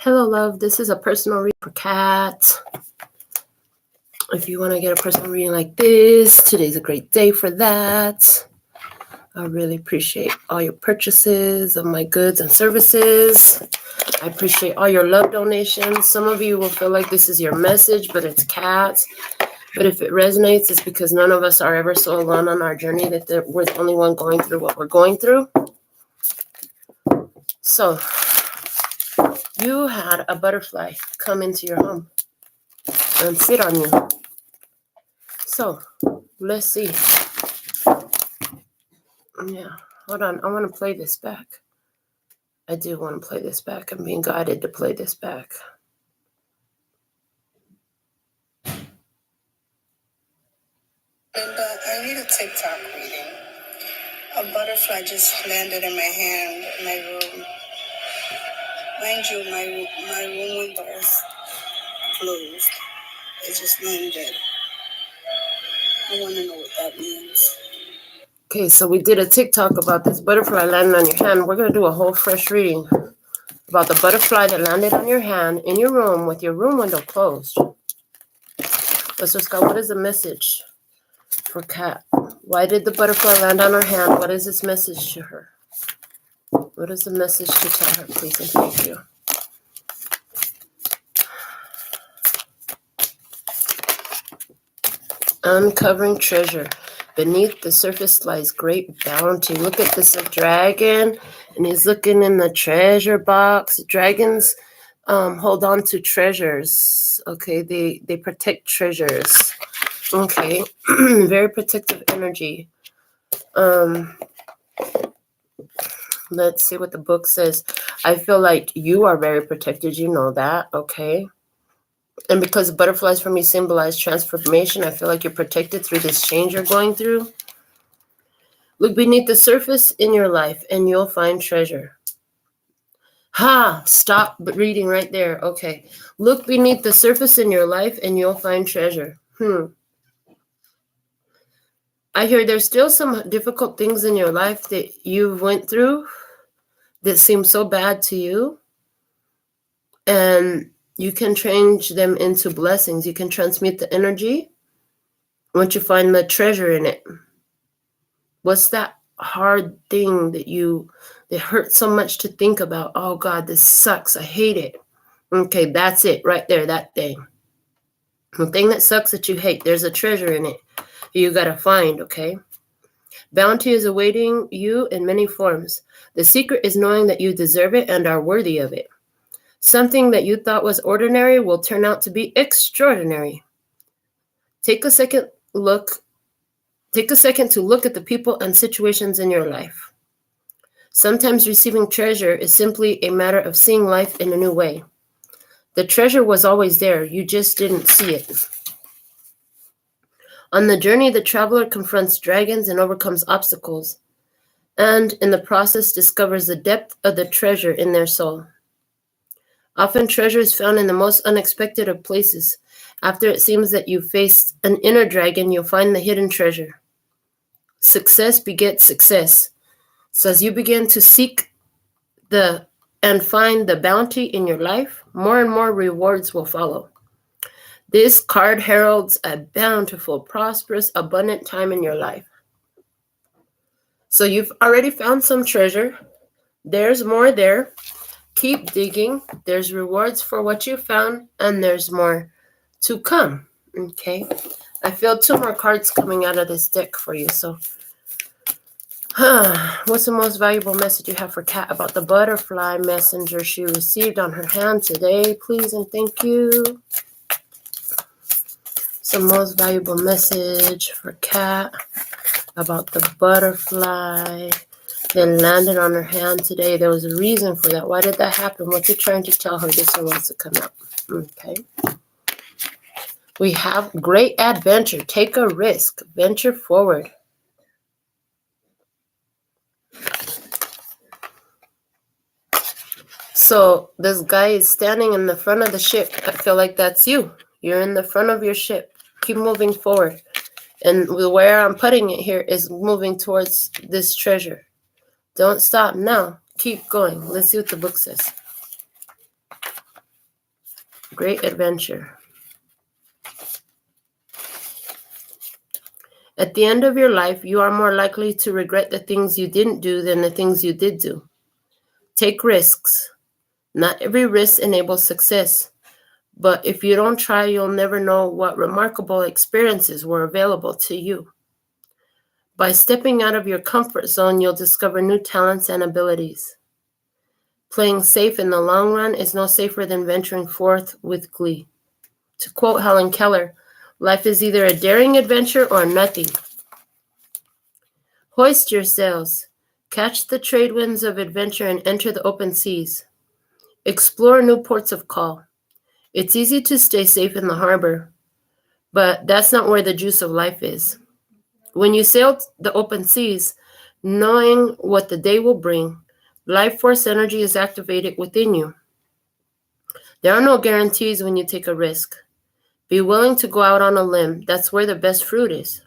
Hello, love. This is a personal reading for Kat. If you want to get a personal reading like this, today's a great day for that. I really appreciate all your purchases of my goods and services. I appreciate all your love donations. Some of you will feel like this is your message, but it's Kat's. But if it resonates, it's because none of us are ever so alone on our journey that we're the only one going through what we're going through. So, you had a butterfly come into your home and sit on you. So, let's see. Yeah, hold on. I want to play this back. I do want to play this back. I'm being guided to play this back. Linda, I need a TikTok reading. A butterfly just landed in my hand in my room. Mind you, my room window is closed. It just landed. I want to know what that means. Okay, so we did a TikTok about this butterfly landing on your hand. We're going to do a whole fresh reading about the butterfly that landed on your hand in your room with your room window closed. Let's just go. What is the message for Kat? Why did the butterfly land on her hand? What is this message to her? What is the message to tell her, please and thank you? Uncovering treasure. Beneath the surface lies great bounty. Look at this, a dragon, and he's looking in the treasure box. Dragons hold on to treasures. Okay, they protect treasures. Okay, very protective energy. Let's see what the book says. I feel like you are very protected. You know that, okay? And because butterflies for me symbolize transformation, I feel like you're protected through this change you're going through. Look beneath the surface in your life and you'll find treasure. Stop reading right there. Okay. Look beneath the surface in your life and you'll find treasure. I hear there's still some difficult things in your life that you've went through that seem so bad to you. And you can change them into blessings. You can transmute the energy once you find the treasure in it. What's that hard thing that hurts so much to think about? Oh God, this sucks. I hate it. Okay, that's it right there, that thing. The thing that sucks that you hate, there's a treasure in it you got to find, okay? Bounty is awaiting you in many forms. The secret is knowing that you deserve it and are worthy of it. Something that you thought was ordinary will turn out to be extraordinary. Take a second to look at the people and situations in your life. Sometimes receiving treasure is simply a matter of seeing life in a new way. The treasure was always there, you just didn't see it. On the journey, the traveler confronts dragons and overcomes obstacles, and in the process discovers the depth of the treasure in their soul. Often treasure is found in the most unexpected of places. After it seems that you've faced an inner dragon, you'll find the hidden treasure. Success begets success. So as you begin to seek and find the bounty in your life, more and more rewards will follow. This card heralds a bountiful, prosperous, abundant time in your life. So you've already found some treasure. There's more there. Keep digging. There's rewards for what you found, and there's more to come. Okay? I feel 2 more cards coming out of this deck for you. So, what's the most valuable message you have for Kat about the butterfly messenger she received on her hand today? Please and thank you. The most valuable message for Kat about the butterfly that landed on her hand today. There was a reason for that. Why did that happen? What's it trying to tell her? This one wants to come out. Okay. We have great adventure. Take a risk. Venture forward. So this guy is standing in the front of the ship. I feel like that's you. You're in the front of your ship. Keep moving forward. And where I'm putting it here is moving towards this treasure. Don't stop now. Keep going. Let's see what the book says. great adventure. At the end of your life, you are more likely to regret the things you didn't do than the things you did do. Take risks. Not every risk enables success, but if you don't try, you'll never know what remarkable experiences were available to you. By stepping out of your comfort zone, you'll discover new talents and abilities. Playing safe in the long run is no safer than venturing forth with glee. To quote Helen Keller, life is either a daring adventure or nothing. Hoist your sails, catch the trade winds of adventure and enter the open seas. Explore new ports of call. It's easy to stay safe in the harbor, but that's not where the juice of life is. When you sail the open seas, knowing what the day will bring, life force energy is activated within you. There are no guarantees when you take a risk. Be willing to go out on a limb. That's where the best fruit is.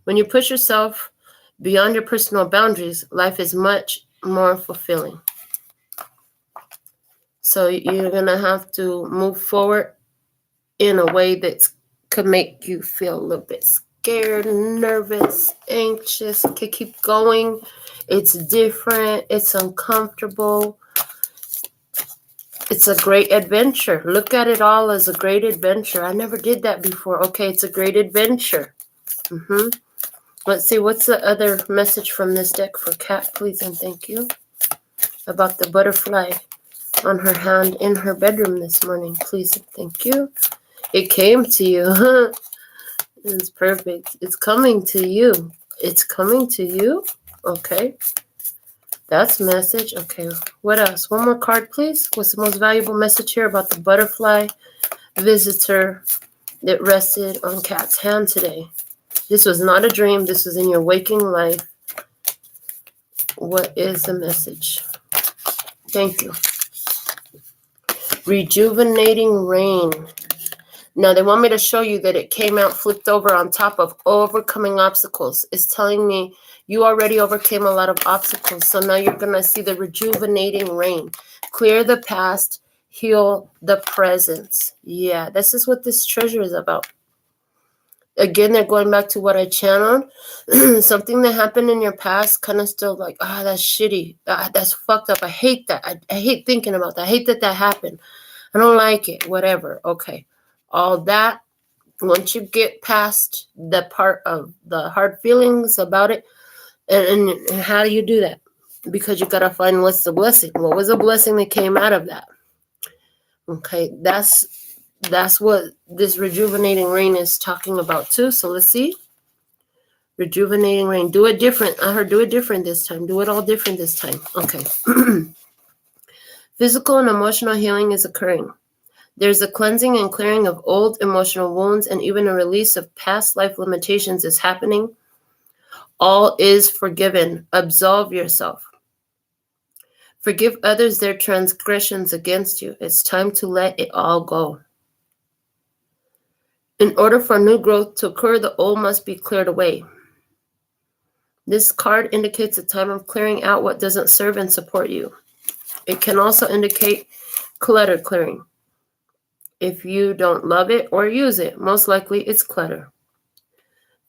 When you push yourself beyond your personal boundaries, life is much more fulfilling. So you're going to have to move forward in a way that could make you feel a little bit scared, nervous, anxious. Okay, keep going. It's different. It's uncomfortable. It's a great adventure. Look at it all as a great adventure. I never did that before. Okay, it's a great adventure. Let's see, what's the other message from this deck for Kat, please and thank you? About the butterfly on her hand in her bedroom this morning, please and thank you. It came to you. It's perfect. It's coming to you. It's coming to you. Okay. That's message. Okay. What else? One more card, please. What's the most valuable message here about the butterfly visitor that rested on Kat's hand today? This was not a dream. This was in your waking life. What is the message? Thank you. Rejuvenating rain. Now, they want me to show you that it came out flipped over on top of overcoming obstacles. It's telling me you already overcame a lot of obstacles. So now you're going to see the rejuvenating rain. Clear the past, heal the present. Yeah, this is what this treasure is about. Again, they're going back to what I channeled. Something that happened in your past kind of still like, that's shitty. That's fucked up. I hate that. I hate thinking about that. I hate that happened. I don't like it. Whatever. Okay. All that, once you get past the part of the hard feelings about it, and how do you do that? Because you got to find what's the blessing. What was the blessing that came out of that? Okay, that's what this rejuvenating rain is talking about too. So let's see. Rejuvenating rain. Do it different. I heard do it different this time. Do it all different this time. Okay. Physical and emotional healing is occurring. There's a cleansing and clearing of old emotional wounds, and even a release of past life limitations is happening. All is forgiven. Absolve yourself. Forgive others their transgressions against you. It's time to let it all go. In order for new growth to occur, the old must be cleared away. This card indicates a time of clearing out what doesn't serve and support you. It can also indicate clutter clearing. If you don't love it or use it, most likely it's clutter.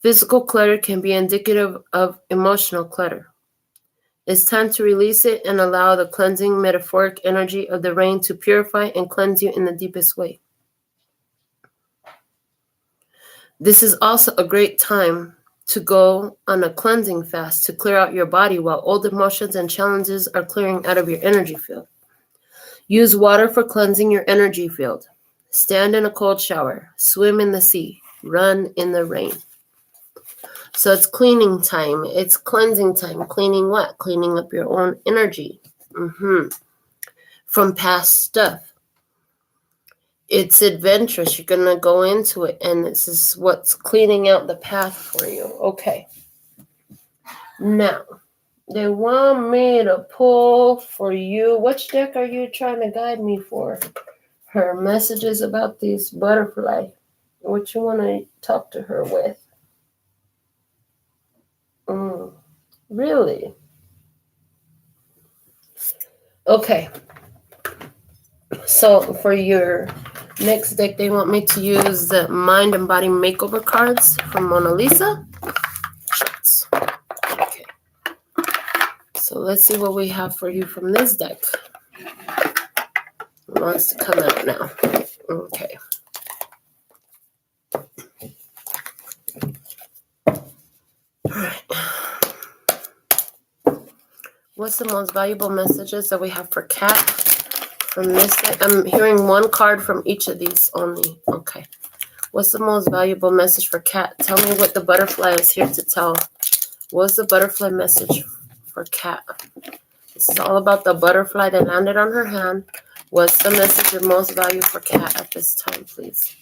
Physical clutter can be indicative of emotional clutter. It's time to release it and allow the cleansing metaphoric energy of the rain to purify and cleanse you in the deepest way. This is also a great time to go on a cleansing fast to clear out your body while old emotions and challenges are clearing out of your energy field. Use water for cleansing your energy field. Stand in a cold shower. Swim in the sea. Run in the rain. So it's cleaning time. It's cleansing time. Cleaning what? Cleaning up your own energy from past stuff. It's adventurous. You're going to go into it, and this is what's cleaning out the path for you. Okay. Now, they want me to pull for you. Which deck are you trying to guide me for? Her messages about these butterfly. What you want to talk to her with? Really? Okay. So for your Next deck, they want me to use the Mind and Body Makeover cards from Mona Lisa. Okay. So let's see what we have for you from this deck. It wants to come out now. Okay. All right. What's the most valuable messages that we have for Kat from this deck? I'm hearing one card from each of these only. Okay. What's the most valuable message for Kat? Tell me what the butterfly is here to tell. What's the butterfly message for Kat? This is all about the butterfly that landed on her hand. What's the message of most value for Kat at this time, please?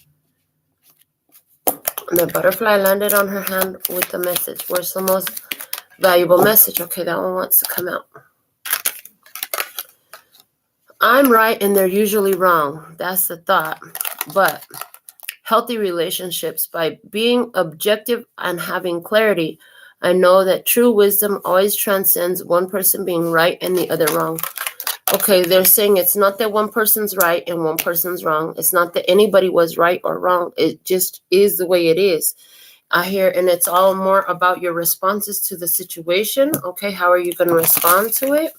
And the butterfly landed on her hand with the message. Where's the most valuable message? Okay, that one wants to come out. I'm right and they're usually wrong. That's the thought. But healthy relationships, by being objective and having clarity, I know that true wisdom always transcends one person being right and the other wrong. Okay, they're saying it's not that one person's right and one person's wrong. It's not that anybody was right or wrong. It just is the way it is. I hear, and it's all more about your responses to the situation. Okay, how are you going to respond to it?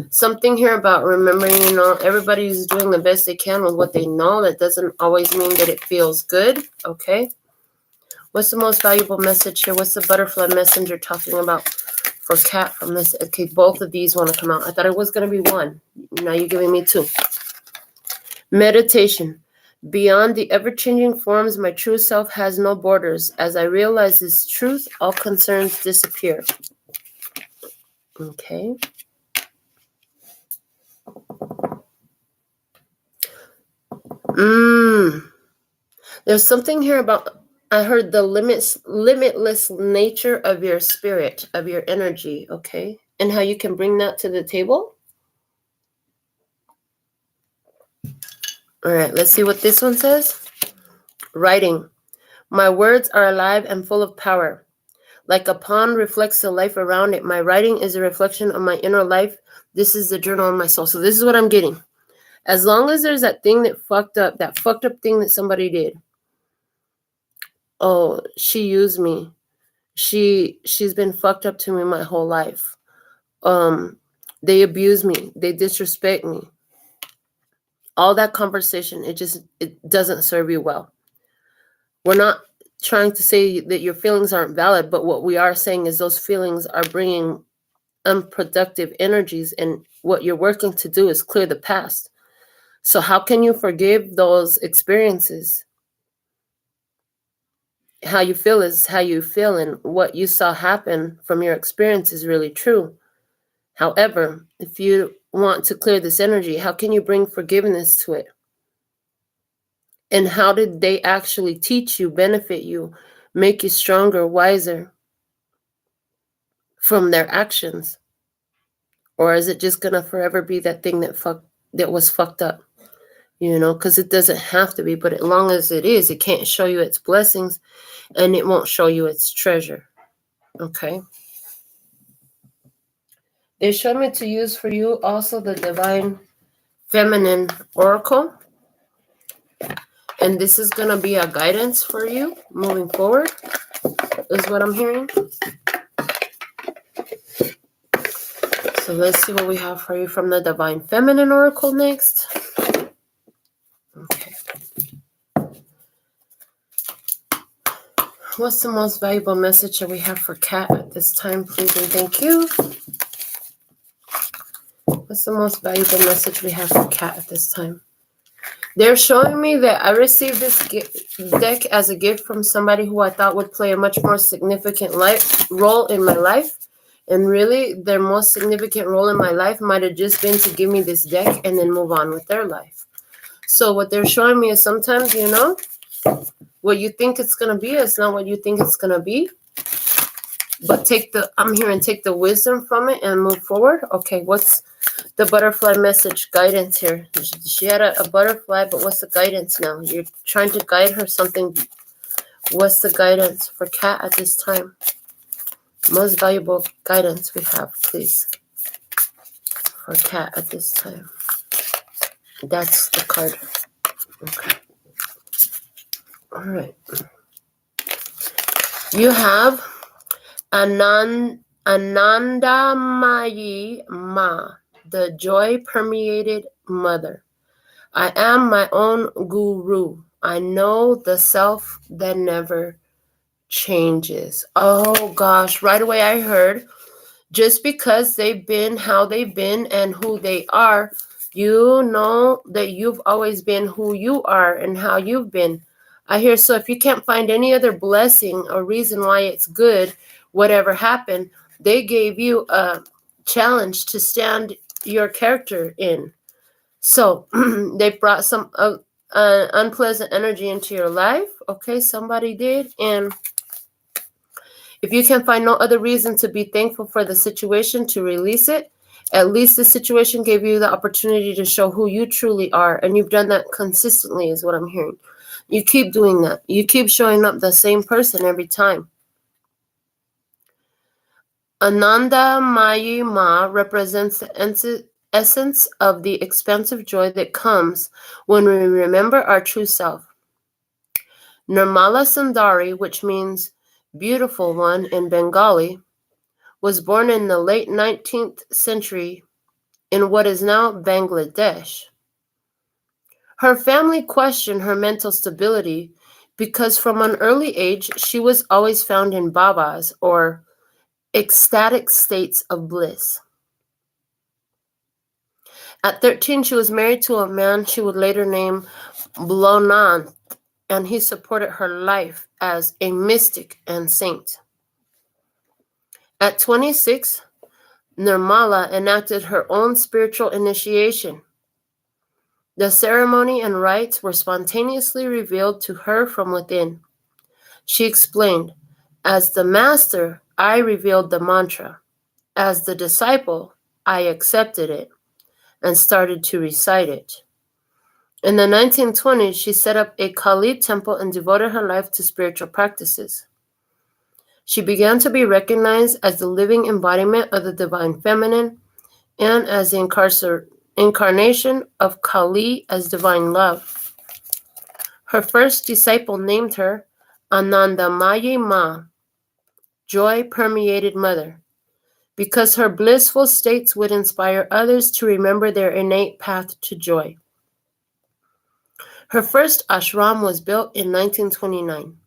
Something here about remembering, everybody's doing the best they can with what they know. That doesn't always mean that it feels good. Okay. What's the most valuable message here? What's the butterfly messenger talking about for Kat from this? Okay, both of these want to come out. I thought it was going to be one. Now you're giving me two. Meditation. Beyond the ever-changing forms, my true self has no borders. As I realize this truth, all concerns disappear. Okay. There's something here about, I heard the limitless nature of your spirit, of your energy, okay? And how you can bring that to the table. All right, let's see what this one says. Writing. My words are alive and full of power. Like a pond reflects the life around it, my writing is a reflection of my inner life. This is the journal of my soul. So this is what I'm getting. As long as there's that thing that fucked up thing that somebody did. Oh, she used me. She's been fucked up to me my whole life. They abuse me. They disrespect me. All that conversation, it doesn't serve you well. We're not trying to say that your feelings aren't valid, but what we are saying is those feelings are bringing unproductive energies, and what you're working to do is clear the past. So how can you forgive those experiences? How you feel is how you feel, and what you saw happen from your experience is really true. However, if you want to clear this energy, how can you bring forgiveness to it? And how did they actually teach you, benefit you, make you stronger, wiser from their actions? Or is it just going to forever be that thing that was fucked up? Because it doesn't have to be, but as long as it is, it can't show you its blessings and it won't show you its treasure. Okay. They showed me to use for you also the Divine Feminine Oracle. And this is going to be a guidance for you moving forward, is what I'm hearing. So let's see what we have for you from the Divine Feminine Oracle next. Okay. What's the most valuable message that we have for Kat at this time, please and thank you? What's the most valuable message we have for Kat at this time? They're showing me that I received this deck as a gift from somebody who I thought would play a much more significant role in my life. And really, their most significant role in my life might have just been to give me this deck and then move on with their life. So what they're showing me is sometimes, what you think it's going to be is not what you think it's going to be. But I'm here and take the wisdom from it and move forward. Okay, what's the butterfly message guidance here? She had a butterfly, but what's the guidance now? You're trying to guide her something. What's the guidance for Kat at this time? Most valuable guidance we have, please, for Kat at this time. That's the card. Okay. All right. You have Anandamayi Ma, the joy-permeated mother. I am my own guru. I know the self that never changes. Oh gosh, right away I heard, just because they've been how they've been and who they are, you know that you've always been who you are and how you've been. I hear, so if you can't find any other blessing or reason why it's good, whatever happened, they gave you a challenge to stand your character in. So they brought some unpleasant energy into your life. Okay, somebody did. And if you can find no other reason to be thankful for the situation, to release it, at least the situation gave you the opportunity to show who you truly are. And you've done that consistently, is what I'm hearing. You keep doing that. You keep showing up the same person every time. Ananda Mayi Ma represents the essence of the expansive joy that comes when we remember our true self. Nirmala Sundari, which means beautiful one in Bengali, was born in the late 19th century in what is now Bangladesh. Her family questioned her mental stability because from an early age she was always found in bhavas, or ecstatic states of bliss. At 13, she was married to a man she would later name Blonant, and he supported her life as a mystic and saint. At 26, Nirmala enacted her own spiritual initiation. The ceremony and rites were spontaneously revealed to her from within. She explained, as the master, I revealed the mantra. As the disciple, I accepted it and started to recite it. In the 1920s, she set up a Kali temple and devoted her life to spiritual practices. She began to be recognized as the living embodiment of the divine feminine and as the incarnation of Kali as divine love. Her first disciple named her Anandamayi Ma, joy-permeated mother, because her blissful states would inspire others to remember their innate path to joy. Her first ashram was built in 1929.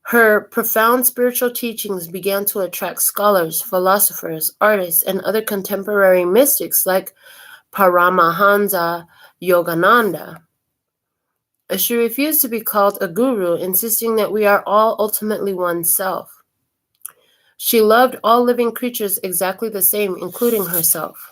Her profound spiritual teachings began to attract scholars, philosophers, artists, and other contemporary mystics like Paramahansa Yogananda. She refused to be called a guru, insisting that we are all ultimately one self. She loved all living creatures exactly the same, including herself.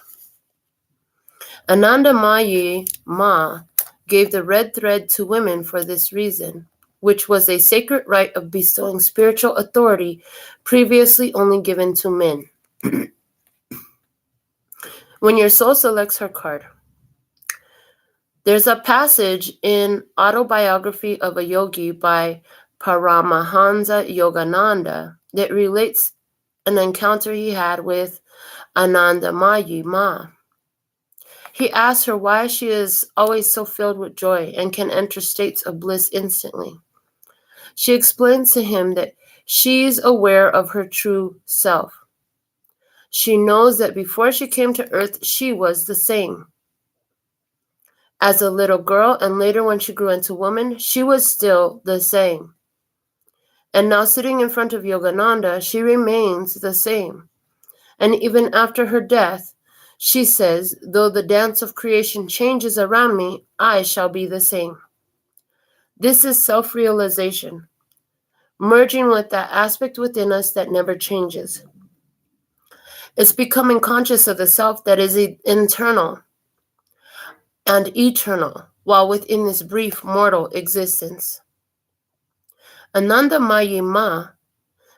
Anandamayi Ma gave the red thread to women for this reason, which was a sacred right of bestowing spiritual authority previously only given to men. When your soul selects her card, there's a passage in Autobiography of a Yogi by Paramahansa Yogananda that relates an encounter he had with Anandamayi Ma. He asks her why she is always so filled with joy and can enter states of bliss instantly. She explains to him that she's aware of her true self. She knows that before she came to earth, she was the same. As a little girl and later when she grew into woman, she was still the same. And now sitting in front of Yogananda, she remains the same. And even after her death, she says, though the dance of creation changes around me, I shall be the same. This is self-realization, merging with that aspect within us that never changes. It's becoming conscious of the self that is internal and eternal, while within this brief mortal existence. Anandamayi Ma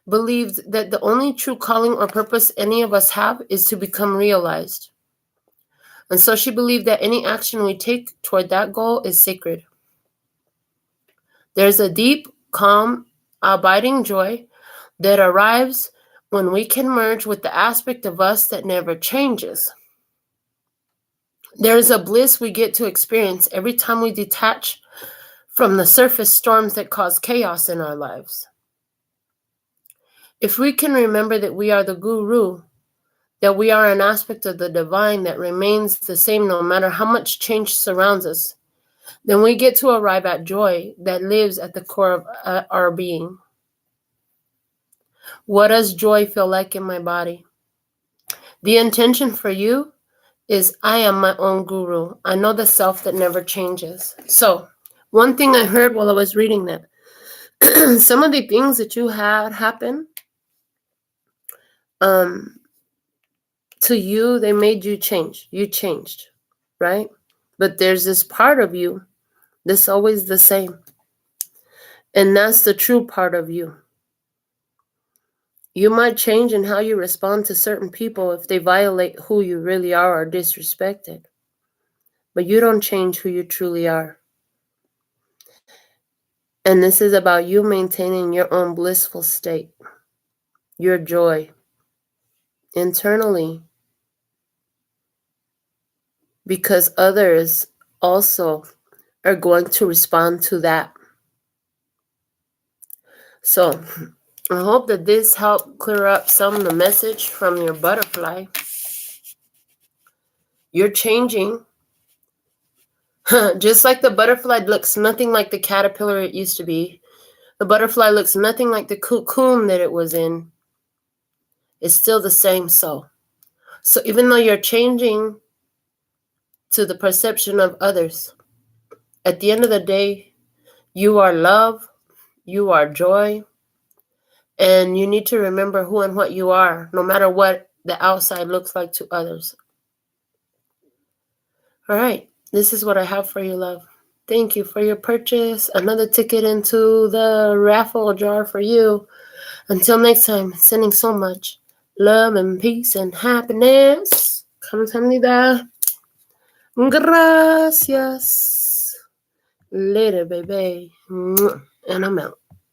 believed that the only true calling or purpose any of us have is to become realized. And so she believed that any action we take toward that goal is sacred. There's a deep, calm, abiding joy that arrives when we can merge with the aspect of us that never changes. There is a bliss we get to experience every time we detach from the surface storms that cause chaos in our lives. If we can remember that we are the guru, that we are an aspect of the divine that remains the same no matter how much change surrounds us, then we get to arrive at joy that lives at the core of our being. What does joy feel like in my body? The intention for you is I am my own guru. I know the self that never changes. So, one thing I heard while I was reading that, some of the things that you had happen to you, they made you change. You changed, right? But there's this part of you that's always the same. And that's the true part of you. You might change in how you respond to certain people if they violate who you really are or disrespect it. But you don't change who you truly are. And this is about you maintaining your own blissful state, your joy, internally. Because others also are going to respond to that. So, I hope that this helped clear up some of the message from your butterfly. You're changing. Just like the butterfly looks nothing like the caterpillar it used to be. The butterfly looks nothing like the cocoon that it was in. It's still the same soul. So even though you're changing to the perception of others, at the end of the day, you are love, you are joy, and you need to remember who and what you are, no matter what the outside looks like to others. All right, this is what I have for you, love. Thank you for your purchase. Another ticket into the raffle jar for you. Until next time, sending so much love and peace and happiness. Kamsahamnida. Gracias. Later, baby. And I'm out.